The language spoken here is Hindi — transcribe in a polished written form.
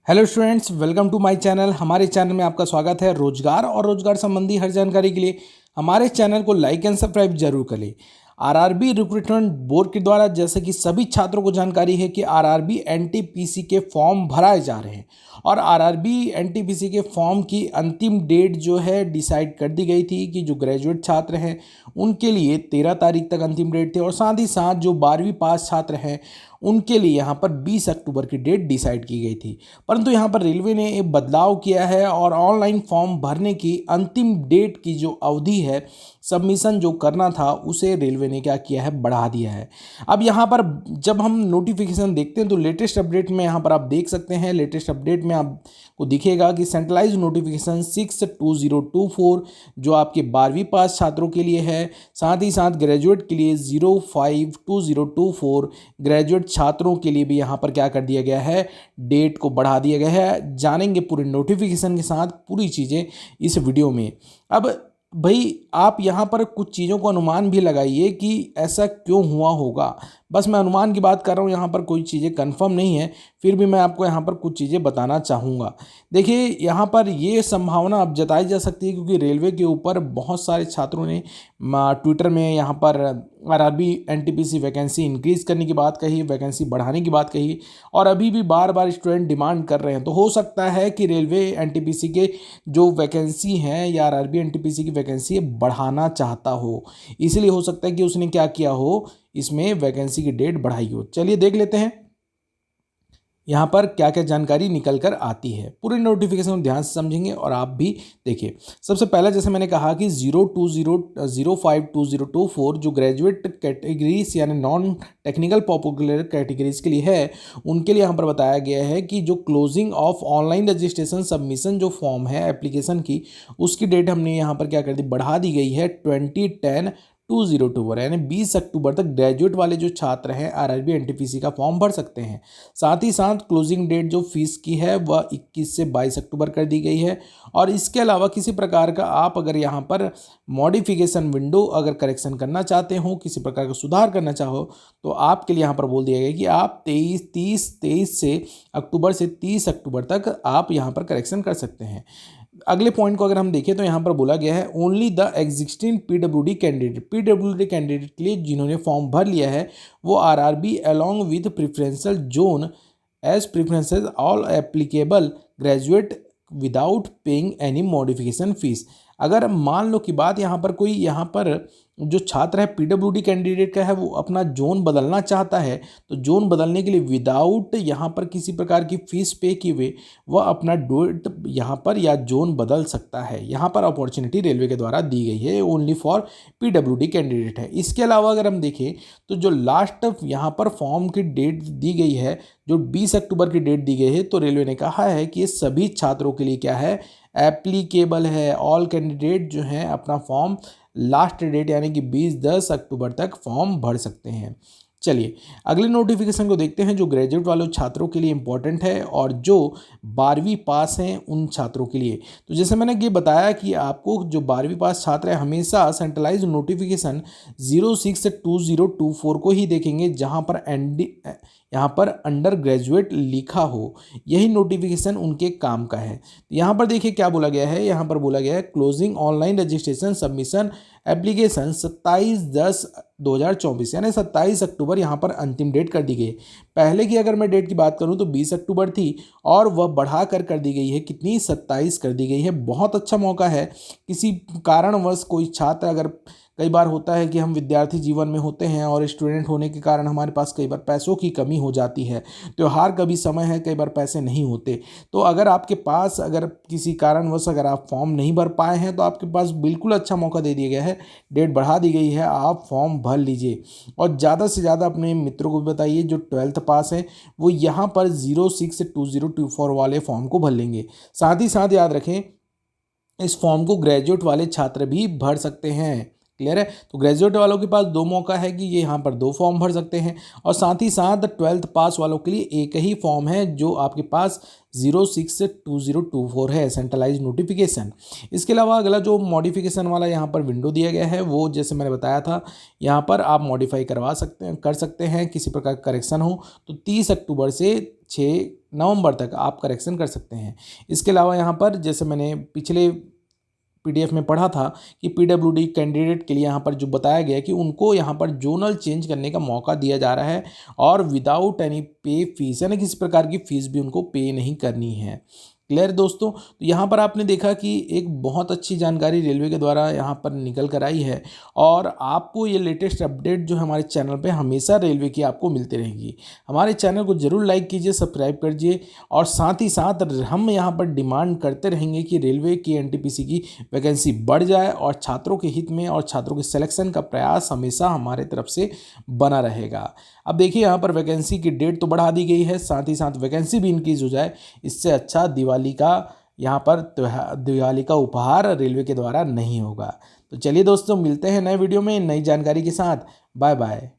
Hello students, welcome to my channel. हमारे चैनल में आपका स्वागत है। रोजगार और रोजगार संबंधी हर जानकारी के लिए हमारे चैनल को लाइक एंड सब्सक्राइब जरूर करें। आरआरबी रिक्रूटमेंट बोर्ड के द्वारा जैसे कि सभी छात्रों को जानकारी है कि आरआरबी एनटीपीसी के फॉर्म भराए जा रहे हैं और आरआरबी एनटीपीसी के फॉर्म की अंतिम डेट जो है डिसाइड कर दी गई थी कि जो ग्रेजुएट छात्र हैं उनके लिए 13 तारीख तक अंतिम डेट थे और साथ ही साथ जो 12वीं पास छात्र हैं उनके लिए यहाँ पर 20 अक्टूबर की डेट डिसाइड की गई थी। परंतु यहाँ पर रेलवे ने एक बदलाव किया है और ऑनलाइन फॉर्म भरने की अंतिम डेट की जो अवधि है, सबमिशन जो करना था, उसे रेलवे ने क्या किया है, बढ़ा दिया है। अब यहाँ पर जब हम नोटिफिकेशन देखते हैं तो लेटेस्ट अपडेट में यहाँ पर आप देख सकते हैं, लेटेस्ट अपडेट में आपको दिखेगा कि सेंट्रलाइज नोटिफिकेशन 6/2024 जो आपके 12वीं पास छात्रों के लिए है, साथ ही साथ ग्रेजुएट के लिए 05/2024 ग्रेजुएट छात्रों के लिए भी यहाँ पर क्या कर दिया गया है, डेट को बढ़ा दिया गया है। जानेंगे पूरे नोटिफिकेशन के साथ पूरी चीज़ें इस वीडियो में। अब भाई आप यहाँ पर कुछ चीज़ों को अनुमान भी लगाइए कि ऐसा क्यों हुआ होगा। बस मैं अनुमान की बात कर रहा हूँ, यहाँ पर कोई चीज़ें कंफर्म नहीं है, फिर भी मैं आपको यहाँ पर कुछ चीज़ें बताना चाहूँगा। देखिए, यहाँ पर ये संभावना अब जताई जा सकती है क्योंकि रेलवे के ऊपर बहुत सारे छात्रों ने ट्विटर में यहाँ पर आरआरबी एनटीपीसी वैकेंसी इंक्रीज़ करने की बात कही, वैकेंसी बढ़ाने की बात कही और अभी भी बार बार स्टूडेंट डिमांड कर रहे हैं। तो हो सकता है कि रेलवे एनटीपीसी के जो वैकेंसी हैं या आरआरबी एनटीपीसी की वैकेंसी बढ़ाना चाहता हो, इसलिए हो सकता है कि उसने क्या किया हो, इसमें वैकेंसी की डेट बढ़ाई हो। चलिए देख लेते हैं यहाँ पर क्या क्या जानकारी निकल कर आती है। पूरे नोटिफिकेशन ध्यान से समझेंगे और आप भी देखिए। सबसे पहले जैसे मैंने कहा कि 05/2024 जो ग्रेजुएट कैटेगरीज यानी नॉन टेक्निकल पॉपुलर कैटेगरीज के लिए है, उनके लिए यहाँ पर बताया गया है कि जो closing of online registration submission जो फॉर्म है एप्लीकेशन की, उसकी डेट हमने यहाँ पर क्या कर दी, बढ़ा दी गई है 20/10/2024 यानी 20 अक्टूबर तक ग्रेजुएट वाले जो छात्र हैं आरआरबी एनटीपीसी का फॉर्म भर सकते हैं। साथ ही साथ क्लोजिंग डेट जो फीस की है वह 21 से 22 अक्टूबर कर दी गई है। और इसके अलावा किसी प्रकार का आप अगर यहाँ पर मॉडिफिकेशन विंडो अगर करेक्शन करना चाहते हो, किसी प्रकार का सुधार करना चाहो, तो आपके लिए यहाँ पर बोल दिया गया कि आप 23 से अक्टूबर से 30 अक्टूबर तक आप यहाँ पर करेक्शन कर सकते हैं। अगले पॉइंट को अगर हम देखें तो यहाँ पर बोला गया है ओनली द एग्जिस्टिंग पीडब्ल्यूडी कैंडिडेट के लिए जिन्होंने फॉर्म भर लिया है वो RRB along with preferential zone as preferences all applicable graduate without paying any modification fees. अगर मान लो कि बात यहाँ पर कोई यहाँ पर जो छात्र है पीडब्ल्यूडी कैंडिडेट का है वो अपना जोन बदलना चाहता है, तो जोन बदलने के लिए विदाउट यहाँ पर किसी प्रकार की फीस पे किए हुए वह अपना डेट यहाँ पर या जोन बदल सकता है। यहाँ पर अपॉर्चुनिटी रेलवे के द्वारा दी गई है, ओनली फॉर पीडब्ल्यूडी कैंडिडेट है। इसके अलावा अगर हम देखें तो जो लास्ट यहाँ पर फॉर्म की डेट दी गई है, जो 20 अक्टूबर की डेट दी गई है, तो रेलवे ने कहा है कि ये सभी छात्रों के लिए क्या है, एप्लीकेबल है। ऑल कैंडिडेट जो हैं अपना फॉर्म लास्ट डेट यानी कि 20 अक्टूबर तक फॉर्म भर सकते हैं। चलिए अगले नोटिफिकेशन को देखते हैं जो ग्रेजुएट वालों छात्रों के लिए इंपॉर्टेंट है और जो 12वीं पास हैं उन छात्रों के लिए। तो जैसे मैंने ये बताया कि आपको जो 12वीं पास छात्र है हमेशा सेंट्रलाइज नोटिफिकेशन 06/2024 को ही देखेंगे जहां पर यहाँ पर अंडर ग्रेजुएट लिखा हो, यही नोटिफिकेशन उनके काम का है। यहाँ पर देखिए क्या बोला गया है, यहाँ पर बोला गया है closing online registration submission application 27/10/2024 यानी 27 अक्टूबर यहाँ पर अंतिम डेट कर दी गई। पहले की अगर मैं डेट की बात करूँ तो 20 अक्टूबर थी और वह बढ़ा कर दी गई है, कितनी, 27 कर दी गई है। बहुत अच्छा मौका है। किसी कारणवश कोई छात्र, अगर कई बार होता है कि हम विद्यार्थी जीवन में होते हैं और स्टूडेंट होने के कारण हमारे पास कई बार पैसों की कमी हो जाती है, त्योहार का भी समय है, कई बार पैसे नहीं होते, तो अगर आपके पास अगर किसी कारणवश अगर आप फॉर्म नहीं भर पाए हैं तो आपके पास बिल्कुल अच्छा मौका दे दिया गया है, डेट बढ़ा दी गई है, आप फॉर्म भर लीजिए। और ज़्यादा से ज़्यादा अपने मित्रों को भी बताइए जो 12th पास हैं वो यहाँ पर 06/2024 वाले फॉर्म को भर लेंगे। साथ ही साथ याद रखें इस फॉर्म को ग्रेजुएट वाले छात्र भी भर सकते हैं। क्लियर है? तो ग्रेजुएट वालों के पास दो मौका है कि ये यहाँ पर 2 फॉर्म भर सकते हैं और साथ ही साथ 12th पास वालों के लिए एक ही फॉर्म है जो आपके पास 06/2024 है, सेंट्रलाइज नोटिफिकेशन। इसके अलावा अगला जो मॉडिफिकेशन वाला यहाँ पर विंडो दिया गया है वो जैसे मैंने बताया था, यहाँ पर आप मॉडिफाई कर सकते हैं किसी प्रकार का करेक्शन हो तो 30 अक्टूबर से 6 नवंबर तक आप करेक्शन कर सकते हैं। इसके अलावा यहाँ पर जैसे मैंने पिछले पीडीएफ में पढ़ा था कि पीडब्ल्यूडी कैंडिडेट के लिए यहाँ पर जो बताया गया है कि उनको यहाँ पर जोनल चेंज करने का मौका दिया जा रहा है और विदाउट एनी पे फीस, यानी किसी प्रकार की फ़ीस भी उनको पे नहीं करनी है। क्लियर दोस्तों, तो यहाँ पर आपने देखा कि एक बहुत अच्छी जानकारी रेलवे के द्वारा यहाँ पर निकल कर आई है और आपको ये लेटेस्ट अपडेट जो है हमारे चैनल पे हमेशा रेलवे की आपको मिलती रहेगी। हमारे चैनल को ज़रूर लाइक कीजिए, सब्सक्राइब कीजिए और साथ ही साथ हम यहाँ पर डिमांड करते रहेंगे कि रेलवे की एनटीपीसी की वैकेंसी बढ़ जाए और छात्रों के हित में और छात्रों के सिलेक्शन का प्रयास हमेशा हमारे तरफ से बना रहेगा। अब देखिए यहाँ पर वैकेंसी की डेट तो बढ़ा दी गई है, साथ ही साथ वैकेंसी भी इंक्रीज हो जाए, इससे अच्छा दिवाली का यहाँ पर दिवाली का उपहार रेलवे के द्वारा नहीं होगा। तो चलिए दोस्तों, मिलते हैं नए वीडियो में नई जानकारी के साथ। Bye bye.